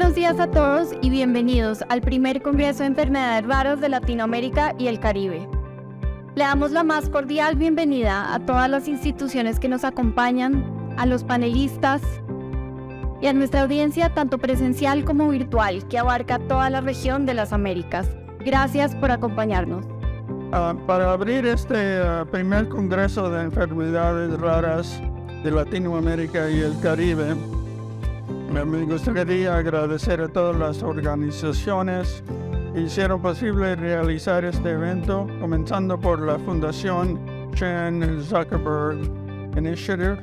buenos días a todos y bienvenidos al primer Congreso de Enfermedades Raras de Latinoamérica y el Caribe. Le damos la más cordial bienvenida a todas las instituciones que nos acompañan, a los panelistas y a nuestra audiencia tanto presencial como virtual que abarca toda la región de las Américas. Gracias por acompañarnos. Para abrir este primer Congreso de Enfermedades Raras de Latinoamérica y el Caribe, me gustaría agradecer a todas las organizaciones que hicieron posible realizar este evento, comenzando por la Fundación Chan Zuckerberg Initiative.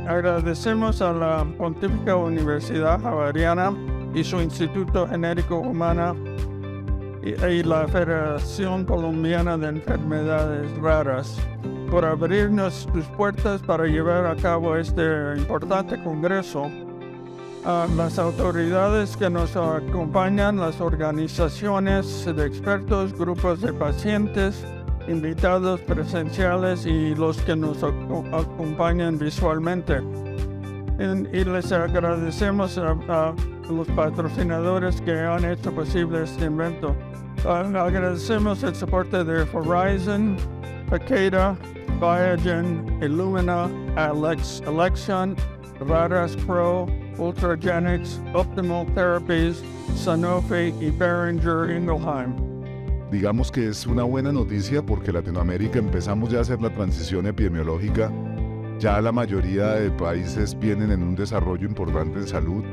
Agradecemos a la Pontificia Universidad Javeriana y su Instituto Genético Humano y la Federación Colombiana de Enfermedades Raras por abrirnos sus puertas para llevar a cabo este importante congreso. Las autoridades que nos acompañan, las organizaciones de expertos, grupos de pacientes, invitados presenciales y los que nos acompañan visualmente. Y les agradecemos a los patrocinadores que han hecho posible este evento. Agradecemos el soporte de Horizon, Takeda, Biogen, Illumina, Alexion, Raras Pro, Ultragenyx, Optimal Therapies, Sanofi y Boehringer Ingelheim. Digamos que es una buena noticia porque Latinoamérica empezamos ya a hacer la transición epidemiológica. Ya la mayoría de países vienen en un desarrollo importante en salud.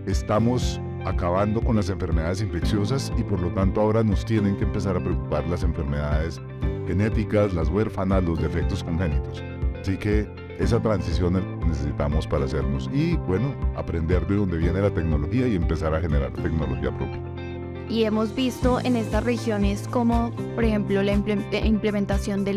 Estamos acabando con las enfermedades infecciosas y por lo tanto ahora nos tienen que empezar a preocupar las enfermedades genéticas, las huérfanas, los defectos congénitos. Así que esa transición necesitamos para hacernos y, bueno, aprender de dónde viene la tecnología y empezar a generar tecnología propia. Y hemos visto en estas regiones como, por ejemplo, la implementación de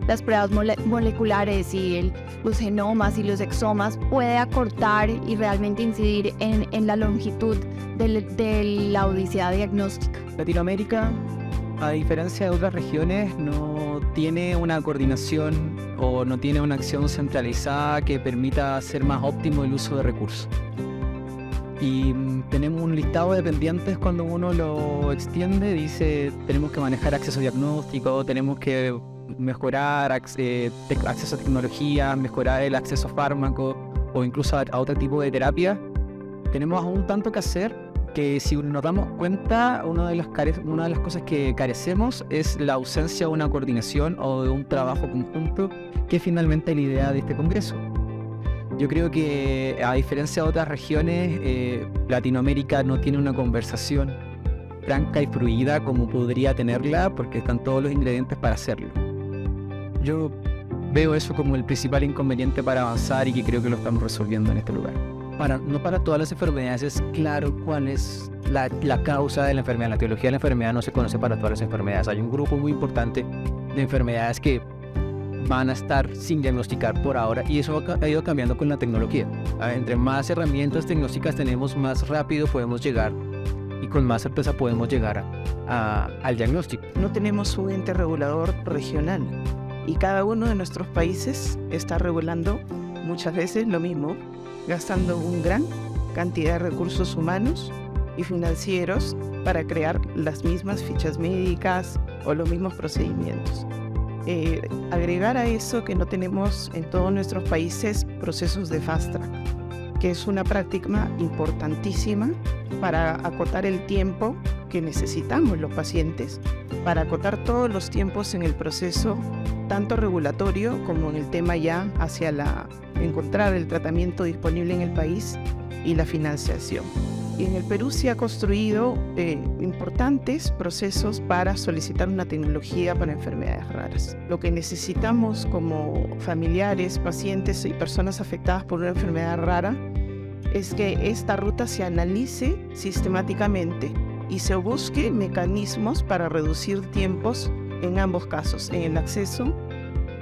las pruebas moleculares y los genomas y los exomas puede acortar y realmente incidir en la longitud de la odisea diagnóstica. Latinoamérica, a diferencia de otras regiones, no tiene una coordinación o no tiene una acción centralizada que permita hacer más óptimo el uso de recursos. Y tenemos un listado de pendientes cuando uno lo extiende, dice tenemos que manejar acceso a diagnóstico, tenemos que mejorar acceso a tecnología, mejorar el acceso a fármacos o incluso a otro tipo de terapia. Tenemos aún tanto que hacer que si nos damos cuenta, una de las cosas que carecemos es la ausencia de una coordinación o de un trabajo conjunto, que es finalmente la idea de este congreso. Yo creo que a diferencia de otras regiones, Latinoamérica no tiene una conversación franca y fluida como podría tenerla porque están todos los ingredientes para hacerlo. Yo veo eso como el principal inconveniente para avanzar y que creo que lo estamos resolviendo en este lugar. No para todas las enfermedades es claro cuál es la causa de la enfermedad. La etiología de la enfermedad no se conoce para todas las enfermedades. Hay un grupo muy importante de enfermedades que van a estar sin diagnosticar por ahora y eso ha ido cambiando con la tecnología. Entre más herramientas tecnológicas tenemos, más rápido podemos llegar y con más certeza podemos llegar al diagnóstico. No tenemos un ente regulador regional y cada uno de nuestros países está regulando muchas veces lo mismo, gastando una gran cantidad de recursos humanos y financieros para crear las mismas fichas médicas o los mismos procedimientos. Agregar a eso que no tenemos en todos nuestros países procesos de fast track, que es una práctica importantísima para acotar el tiempo que necesitamos los pacientes, para acotar todos los tiempos en el proceso, tanto regulatorio como en el tema ya hacia encontrar el tratamiento disponible en el país y la financiación. Y en el Perú se ha construido importantes procesos para solicitar una tecnología para enfermedades raras. Lo que necesitamos como familiares, pacientes y personas afectadas por una enfermedad rara es que esta ruta se analice sistemáticamente y se busque mecanismos para reducir tiempos en ambos casos, en el acceso,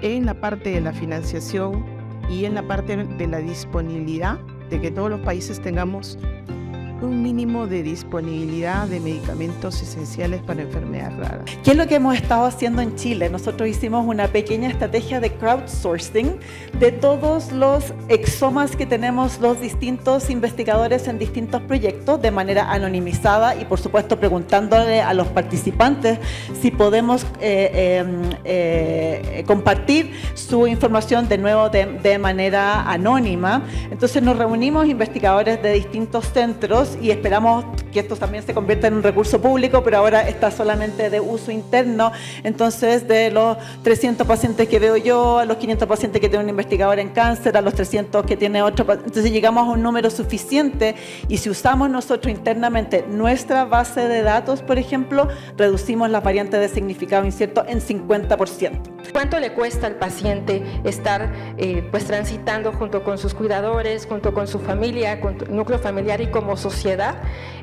en la parte de la financiación y en la parte de la disponibilidad de que todos los países tengamos un mínimo de disponibilidad de medicamentos esenciales para enfermedades raras. ¿Qué es lo que hemos estado haciendo en Chile? Nosotros hicimos una pequeña estrategia de crowdsourcing de todos los exomas que tenemos los distintos investigadores en distintos proyectos de manera anonimizada y por supuesto preguntándole a los participantes si podemos compartir su información de nuevo de manera anónima. Entonces nos reunimos investigadores de distintos centros y esperamos que esto también se convierta en un recurso público, pero ahora está solamente de uso interno. Entonces, de los 300 pacientes que veo yo, a los 500 pacientes que tiene un investigador en cáncer, a los 300 que tiene otro, entonces llegamos a un número suficiente y si usamos nosotros internamente nuestra base de datos, por ejemplo, reducimos las variantes de significado incierto en 50%. ¿Cuánto le cuesta al paciente estar pues transitando junto con sus cuidadores, junto con su familia, con el núcleo familiar y como sociedad,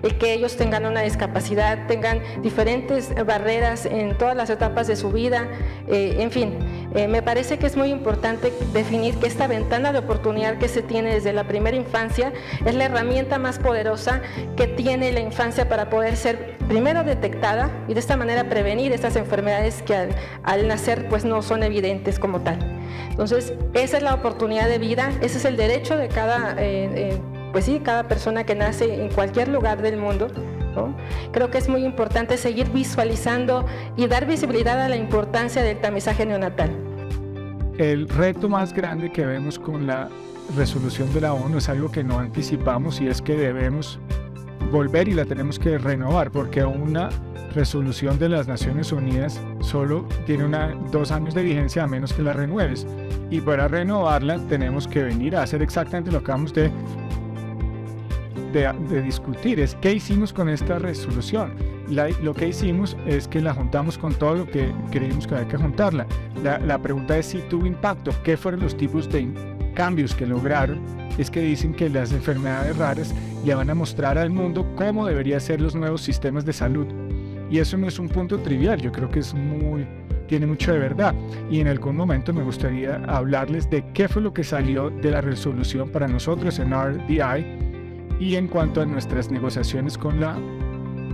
el que ellos tengan una discapacidad, tengan diferentes barreras en todas las etapas de su vida? En fin, me parece que es muy importante definir que esta ventana de oportunidad que se tiene desde la primera infancia es la herramienta más poderosa que tiene la infancia para poder ser primero detectada y de esta manera prevenir estas enfermedades que al nacer pues no son evidentes como tal. Entonces, esa es la oportunidad de vida, ese es el derecho de cada persona que nace en cualquier lugar del mundo, ¿no? Creo que es muy importante seguir visualizando y dar visibilidad a la importancia del tamizaje neonatal. El reto más grande que vemos con la resolución de la ONU es algo que no anticipamos y es que debemos volver y la tenemos que renovar porque una resolución de las Naciones Unidas solo tiene 2 años de vigencia a menos que la renueves y para renovarla tenemos que venir a hacer exactamente lo que acabamos de discutir, es qué hicimos con esta resolución. Lo que hicimos es que la juntamos con todo lo que creímos que había que juntarla. La pregunta es si tuvo impacto, qué fueron los tipos de cambios que lograron. Es que dicen que las enfermedades raras le van a mostrar al mundo cómo deberían ser los nuevos sistemas de salud. Y eso no es un punto trivial, yo creo que tiene mucho de verdad. Y en algún momento me gustaría hablarles de qué fue lo que salió de la resolución para nosotros en RDI y en cuanto a nuestras negociaciones con la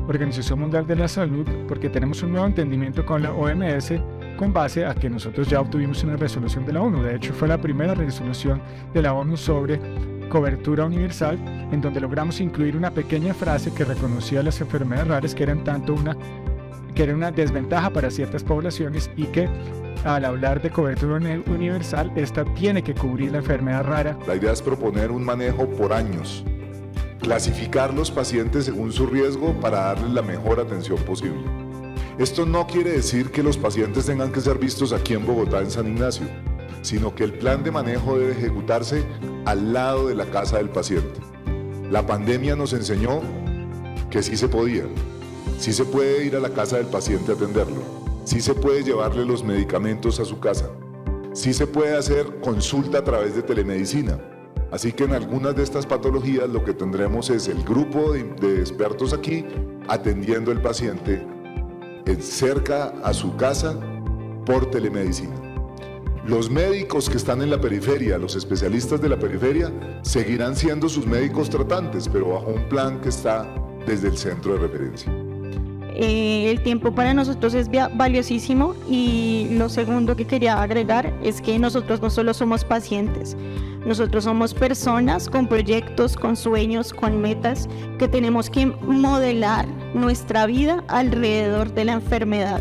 Organización Mundial de la Salud, porque tenemos un nuevo entendimiento con la OMS con base a que nosotros ya obtuvimos una resolución de la ONU. De hecho, fue la primera resolución de la ONU sobre cobertura universal, en donde logramos incluir una pequeña frase que reconocía las enfermedades raras que eran una desventaja para ciertas poblaciones y que al hablar de cobertura universal, esta tiene que cubrir la enfermedad rara. La idea es proponer un manejo por años, clasificar los pacientes según su riesgo para darles la mejor atención posible. Esto no quiere decir que los pacientes tengan que ser vistos aquí en Bogotá, en San Ignacio, sino que el plan de manejo debe ejecutarse al lado de la casa del paciente. La pandemia nos enseñó que sí se podía, sí se puede ir a la casa del paciente a atenderlo, sí se puede llevarle los medicamentos a su casa, sí se puede hacer consulta a través de telemedicina. Así que en algunas de estas patologías lo que tendremos es el grupo de expertos aquí atendiendo al paciente cerca a su casa por telemedicina. Los médicos que están en la periferia, los especialistas de la periferia, seguirán siendo sus médicos tratantes, pero bajo un plan que está desde el centro de referencia. El tiempo para nosotros es valiosísimo y lo segundo que quería agregar es que nosotros no solo somos pacientes, nosotros somos personas con proyectos, con sueños, con metas que tenemos que modelar nuestra vida alrededor de la enfermedad,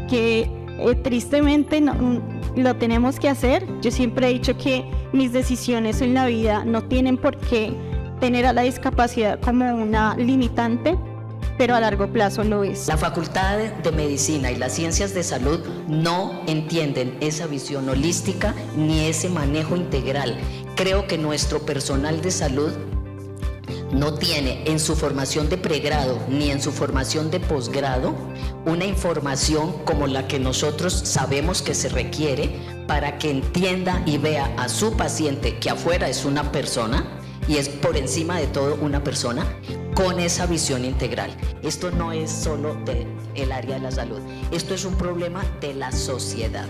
que tristemente lo tenemos que hacer. Yo siempre he dicho que mis decisiones en la vida no tienen por qué tener a la discapacidad como una limitante, pero a largo plazo lo es. La Facultad de Medicina y las Ciencias de Salud no entienden esa visión holística ni ese manejo integral. Creo que nuestro personal de salud no tiene en su formación de pregrado ni en su formación de posgrado una información como la que nosotros sabemos que se requiere para que entienda y vea a su paciente que afuera es una persona y es por encima de todo una persona con esa visión integral. Esto no es solo del área de la salud, esto es un problema de la sociedad.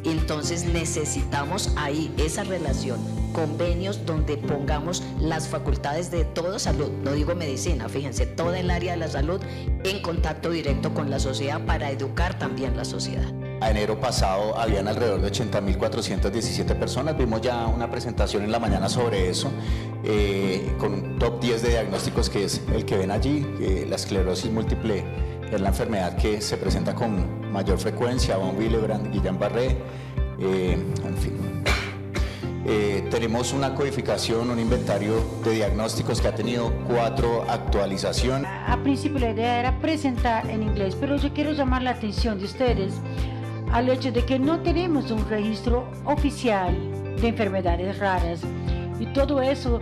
Entonces necesitamos ahí esa relación, convenios donde pongamos las facultades de toda salud, no digo medicina, fíjense, toda el área de la salud en contacto directo con la sociedad para educar también la sociedad. A enero pasado habían alrededor de 80.417 personas. Vimos ya una presentación en la mañana sobre eso, con un top 10 de diagnósticos que es el que ven allí. La esclerosis múltiple es la enfermedad que se presenta con mayor frecuencia, von Willebrand, Guillain-Barré, en fin. Tenemos una codificación, un inventario de diagnósticos que ha tenido 4 actualizaciones. A principio la idea era presentar en inglés, pero yo quiero llamar la atención de ustedes al hecho de que no tenemos un registro oficial de enfermedades raras y todo eso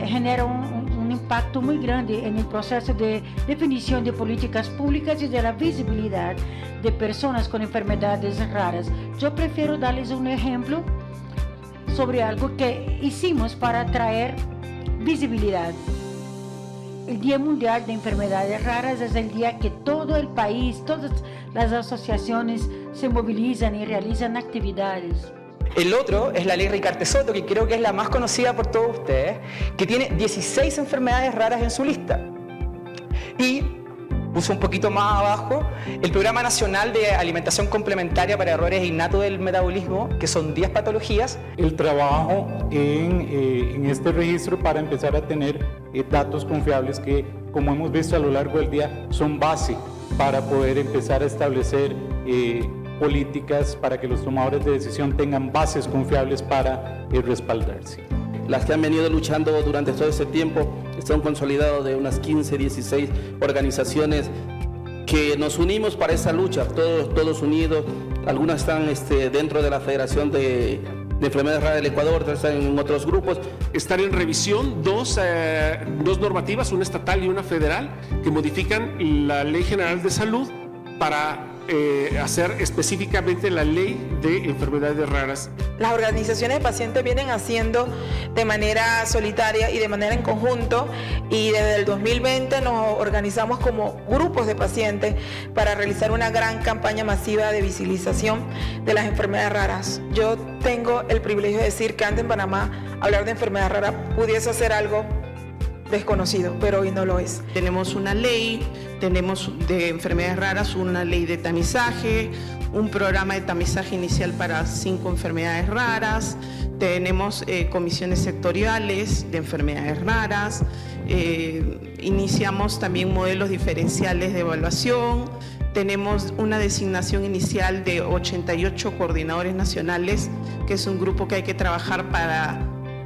genera un impacto muy grande en el proceso de definición de políticas públicas y de la visibilidad de personas con enfermedades raras. Yo prefiero darles un ejemplo sobre algo que hicimos para traer visibilidad. El Día Mundial de Enfermedades Raras es el día que todo el país, todas las asociaciones se movilizan y realizan actividades. El otro es la ley Ricarte Soto, que creo que es la más conocida por todos ustedes, que tiene 16 enfermedades raras en su lista. Y puso un poquito más abajo el Programa Nacional de Alimentación Complementaria para Errores Innatos del Metabolismo, que son 10 patologías. El trabajo en este registro para empezar a tener datos confiables que, como hemos visto a lo largo del día, son base para poder empezar a establecer políticas para que los tomadores de decisión tengan bases confiables para respaldarse. Las que han venido luchando durante todo este tiempo están consolidados de unas 15, 16 organizaciones que nos unimos para esta lucha, todos unidos. Algunas están dentro de la Federación de Enfermedades Raras del Ecuador, otras están en otros grupos. Están en revisión dos normativas, una estatal y una federal, que modifican la Ley General de Salud para hacer específicamente la ley de enfermedades raras. Las organizaciones de pacientes vienen haciendo de manera solitaria y de manera en conjunto, y desde el 2020 nos organizamos como grupos de pacientes para realizar una gran campaña masiva de visibilización de las enfermedades raras. Yo tengo el privilegio de decir que antes en Panamá hablar de enfermedad rara pudiese ser algo desconocido, pero hoy no lo es. Tenemos una ley, tenemos de enfermedades raras una ley de tamizaje, un programa de tamizaje inicial para 5 enfermedades raras, tenemos comisiones sectoriales de enfermedades raras, iniciamos también modelos diferenciales de evaluación, tenemos una designación inicial de 88 coordinadores nacionales, que es un grupo que hay que trabajar para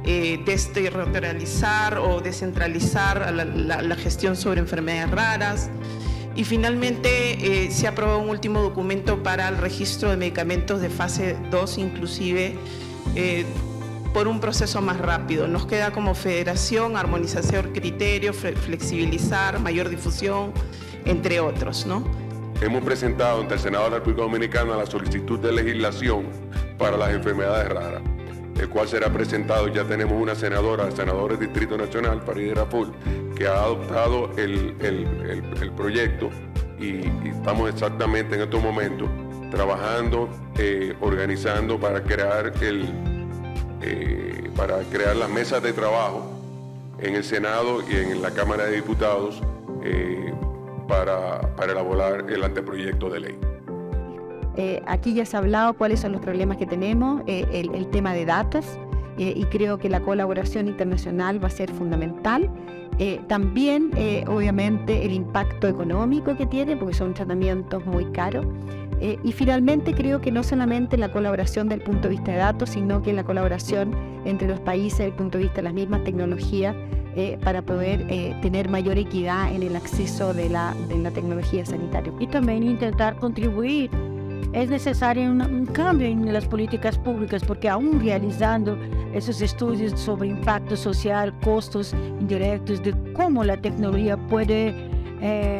desterritorializar o descentralizar la gestión sobre enfermedades raras. Y finalmente se aprobó un último documento para el registro de medicamentos de fase 2, inclusive por un proceso más rápido. Nos queda como federación armonización criterios, flexibilizar, mayor difusión, entre otros, ¿no? Hemos presentado ante el Senado de la República Dominicana la solicitud de legislación para las enfermedades raras, el cual será presentado. Ya tenemos una senadora del Distrito Nacional, Farideh Raful, que ha adoptado el proyecto, y estamos exactamente en estos momentos trabajando, organizando para crear las mesas de trabajo en el Senado y en la Cámara de Diputados para elaborar el anteproyecto de ley. Aquí ya se ha hablado cuáles son los problemas que tenemos, el tema de datos, y creo que la colaboración internacional va a ser fundamental. También, obviamente, el impacto económico que tiene, porque son tratamientos muy caros. Y finalmente creo que no solamente la colaboración del punto de vista de datos, sino que la colaboración entre los países desde el punto de vista de las mismas tecnologías, para poder tener mayor equidad en el acceso de la tecnología sanitaria. Y también intentar contribuir. Es necesario un cambio en las políticas públicas, porque aún realizando esos estudios sobre impacto social, costos indirectos, de cómo la tecnología puede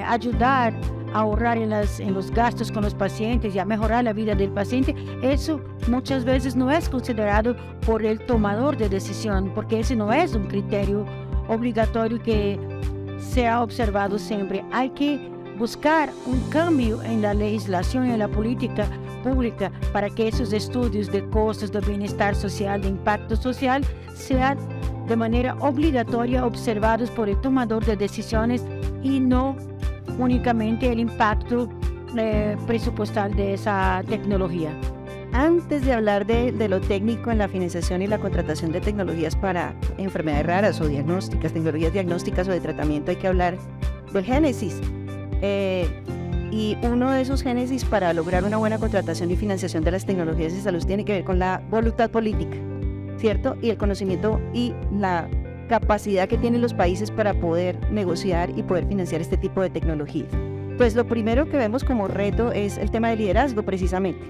ayudar a ahorrar en los gastos con los pacientes y a mejorar la vida del paciente, eso muchas veces no es considerado por el tomador de decisión, porque ese no es un criterio obligatorio que se ha observado siempre. Hay que buscar un cambio en la legislación y en la política pública para que esos estudios de costos de bienestar social, de impacto social, sean de manera obligatoria observados por el tomador de decisiones y no únicamente el impacto presupuestal de esa tecnología. Antes de hablar de lo técnico en la financiación y la contratación de tecnologías para enfermedades raras o diagnósticas, tecnologías diagnósticas o de tratamiento, hay que hablar del génesis. Y uno de esos génesis para lograr una buena contratación y financiación de las tecnologías de salud tiene que ver con la voluntad política, ¿cierto? Y el conocimiento y la capacidad que tienen los países para poder negociar y poder financiar este tipo de tecnologías. Pues lo primero que vemos como reto es el tema del liderazgo, precisamente.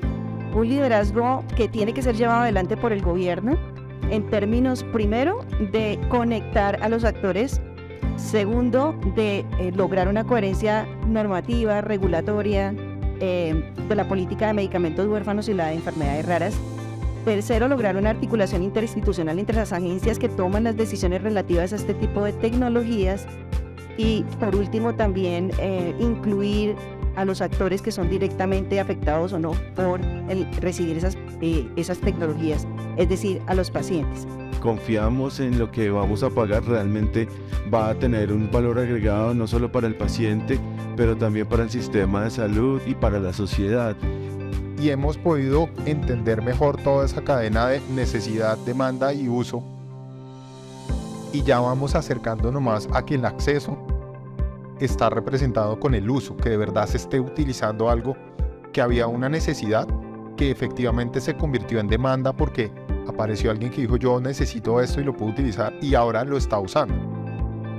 Un liderazgo que tiene que ser llevado adelante por el gobierno en términos, primero, de conectar a los actores, segundo, de lograr una coherencia normativa, regulatoria, de la política de medicamentos huérfanos y la de enfermedades raras. Tercero, lograr una articulación interinstitucional entre las agencias que toman las decisiones relativas a este tipo de tecnologías. Y por último, también incluir a los actores que son directamente afectados o no por recibir esas tecnologías, es decir, a los pacientes. Confiamos en lo que vamos a pagar, realmente va a tener un valor agregado no solo para el paciente, pero también para el sistema de salud y para la sociedad. Y hemos podido entender mejor toda esa cadena de necesidad, demanda y uso. Y ya vamos acercándonos más a que el acceso está representado con el uso, que de verdad se esté utilizando algo que había una necesidad, que efectivamente se convirtió en demanda porque apareció alguien que dijo yo necesito esto y lo puedo utilizar y ahora lo está usando.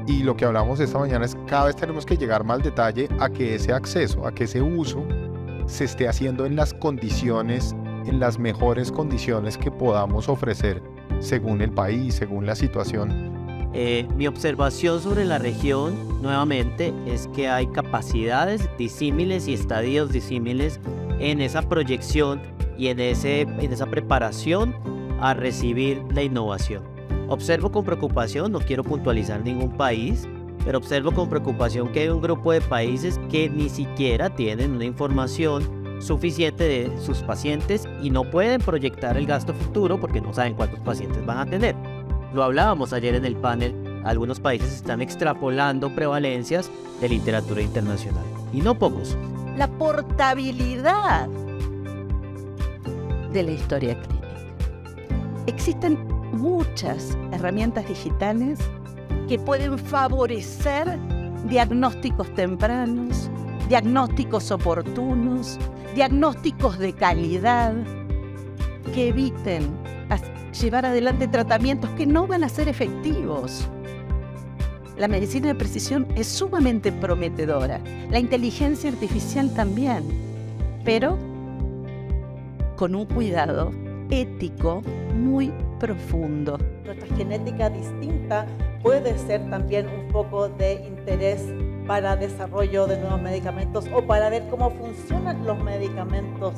Y lo que hablamos esta mañana es cada vez tenemos que llegar más al detalle a que ese acceso, a que ese uso se esté haciendo en las condiciones, en las mejores condiciones que podamos ofrecer según el país, según la situación. Mi observación sobre la región, nuevamente, es que hay capacidades disímiles y estadios disímiles en esa proyección y en esa preparación a recibir la innovación. Observo con preocupación, no quiero puntualizar ningún país, pero observo con preocupación que hay un grupo de países que ni siquiera tienen una información suficiente de sus pacientes y no pueden proyectar el gasto futuro porque no saben cuántos pacientes van a tener. Lo hablábamos ayer en el panel, algunos países están extrapolando prevalencias de literatura internacional, y no pocos. La portabilidad de la historia clínica. Existen muchas herramientas digitales que pueden favorecer diagnósticos tempranos, diagnósticos oportunos, diagnósticos de calidad, que eviten llevar adelante tratamientos que no van a ser efectivos. La medicina de precisión es sumamente prometedora, la inteligencia artificial también, pero con un cuidado ético muy profundo. Nuestra genética distinta puede ser también un foco de interés para desarrollo de nuevos medicamentos o para ver cómo funcionan los medicamentos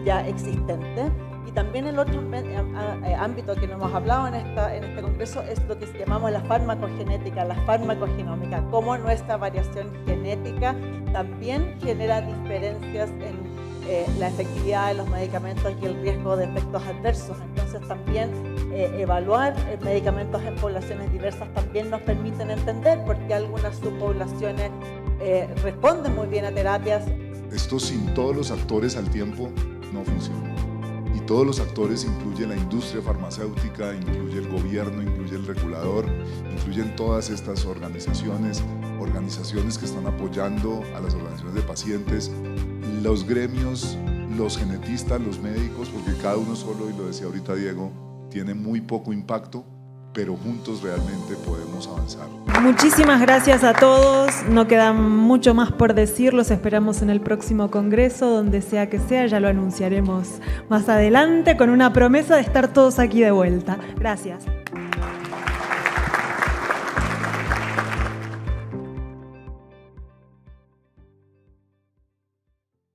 ya existentes. Y también el otro ámbito que no hemos hablado en este congreso es lo que llamamos la farmacogenética, la farmacogenómica, cómo nuestra variación genética también genera diferencias en la efectividad de los medicamentos y el riesgo de efectos adversos. Entonces también evaluar medicamentos en poblaciones diversas también nos permiten entender por qué algunas subpoblaciones responden muy bien a terapias. Esto sin todos los actores al tiempo no funciona. Y todos los actores incluye la industria farmacéutica, incluye el gobierno, incluye el regulador, incluyen todas estas organizaciones que están apoyando a las organizaciones de pacientes, los gremios, los genetistas, los médicos, porque cada uno solo, y lo decía ahorita Diego, tiene muy poco impacto, pero juntos realmente podemos avanzar. Muchísimas gracias a todos, no queda mucho más por decir, los esperamos en el próximo congreso, donde sea que sea, ya lo anunciaremos más adelante con una promesa de estar todos aquí de vuelta. Gracias.